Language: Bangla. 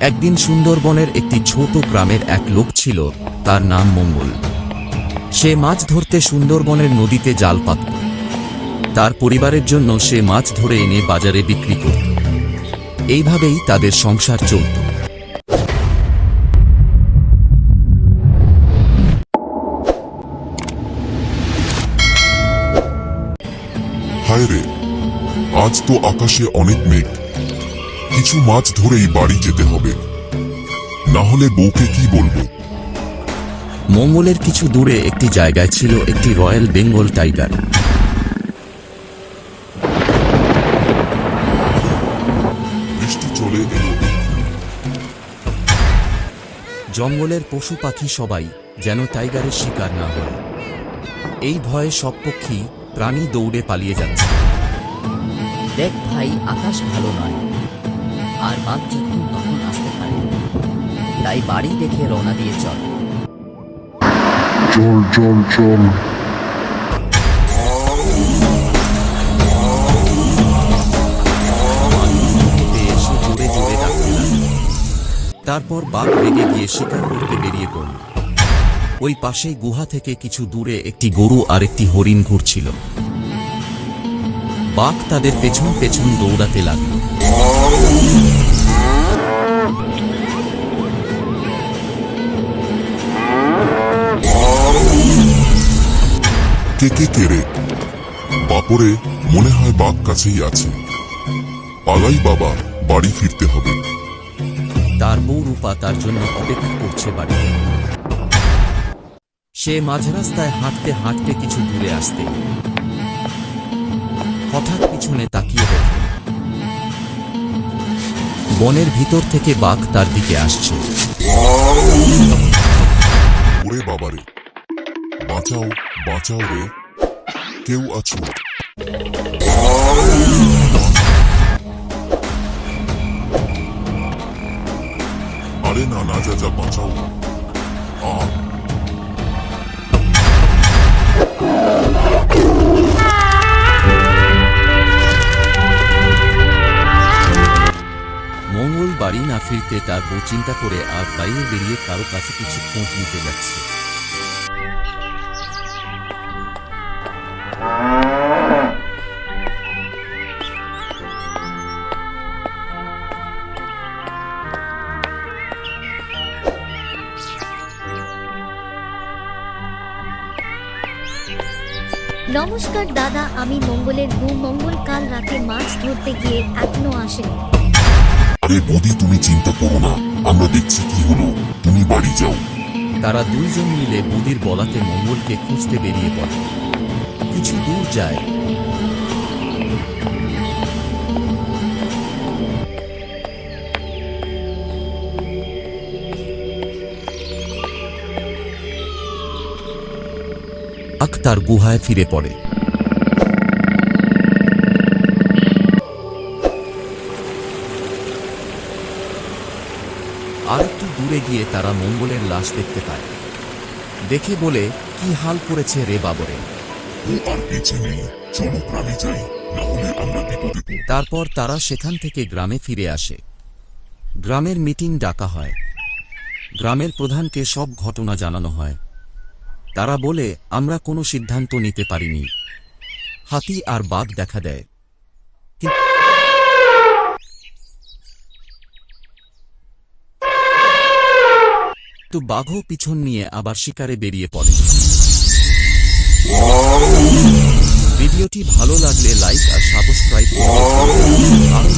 একদিন সুন্দরবনের একটি ছোট গ্রামের এক লোক ছিল, তার নাম মঙ্গল। সে মাছ ধরতে সুন্দরবনের নদীতে জাল পাতত। তার পরিবারের জন্য সে মাছ ধরে এনে বাজারে বিক্রি করত। এইভাবেই তাদের সংসার চলত। হায় রে, আজ তো আকাশে অনেক মেঘ। কিছু মাছ ধরেই বাড়ি যেতে হবে, না হলে বউকে কি বলবো। মঙ্গলের কিছু দূরে একটি জায়গায় ছিল একটি রয়্যাল বেঙ্গল টাইগার। বৃষ্টি চলে এলো। জঙ্গলের পশু পাখি সবাই যেন টাইগারের শিকার না হয়, এই ভয়ে সব পক্ষী প্রাণী দৌড়ে পালিয়ে যাচ্ছে। দেখ ভাই, আকাশ ভালো নয়, আর বাঘ যখন তখন আসতে পারে, তাই বাড়ি দেখে রওনা দিয়ে চল। চল চল চল। এসে জোরে জোরে ডাকতে লাগল। তারপর বাঘ রেগে গিয়ে শিকার করতে বেরিয়ে পড়ল। ওই পাশেই গুহা থেকে কিছু দূরে একটি গরু আর একটি হরিণ ঘুরছিল। বাঘ তাদের পেছন পেছন দৌড়াতে লাগল। কে কে কে রে? বাপরে, মনে হয় বাঘ কাছেই আছে। পালাই বাবা, বাড়ি ফিরতে হবে। তার বউ রূপা তার জন্য অপেক্ষা করছে বাড়িতে। সে মাঝ রাস্তায় হাঁটতে হাঁটতে কিছু দূরে আসতে হঠাৎ পিছনে তাকিয়ে দেখে বনের ভিতর থেকে বাঘ তার দিকে আসছে। ওরে বাবারে, বাঁচাও বাঁচাও রে, কেউ আছো? আরে না না, যা যা, বাঁচাও। মঙ্গল বাড়ি না ফিরতে তার বউ চিন্তা করে আর বাইরে বেরিয়ে কারো কাছে কিছু খোঁজ নিতে যাচ্ছে। নমস্কার দাদা, আমি মঙ্গলের বউ। মঙ্গল কাল রাতে মাছ ধরতে গিয়ে এখনো আসেনি। আরে বৌদি, তুমি চিন্তা করো না, আমরা দেখছি কি হলো, তুমি বাড়ি যাও। তারা দুইজন মিলে বুদির বলাতে মঙ্গলকে খুঁজতে বেরিয়ে পড়ে। কিছু দূর যায়, তার গুহায় ফিরে পড়ে। আর একটু দূরে গিয়ে তারা মঙ্গলের লাশ দেখতে পায়। দেখে বলে, কি হাল করেছে রে বাবরে। আর বেঁচে নেই, চলো গ্রামে যাই, না হলে আমরা বিপদে পড়ব। তারপর তারা সেখান থেকে গ্রামে ফিরে আসে। গ্রামের মিটিং ডাকা হয়। গ্রামের প্রধানকে সব ঘটনা জানানো হয়। তারা বলে, আমরা কোনো সিদ্ধান্ত নিতে পারিনি। হাতি আর বাঘ দেখা দেয়, কিন্তু বাঘও পিছন নিয়ে আবার শিকারে বেরিয়ে পড়ে। ভিডিওটি ভালো লাগলে লাইক আর সাবস্ক্রাইব করুন।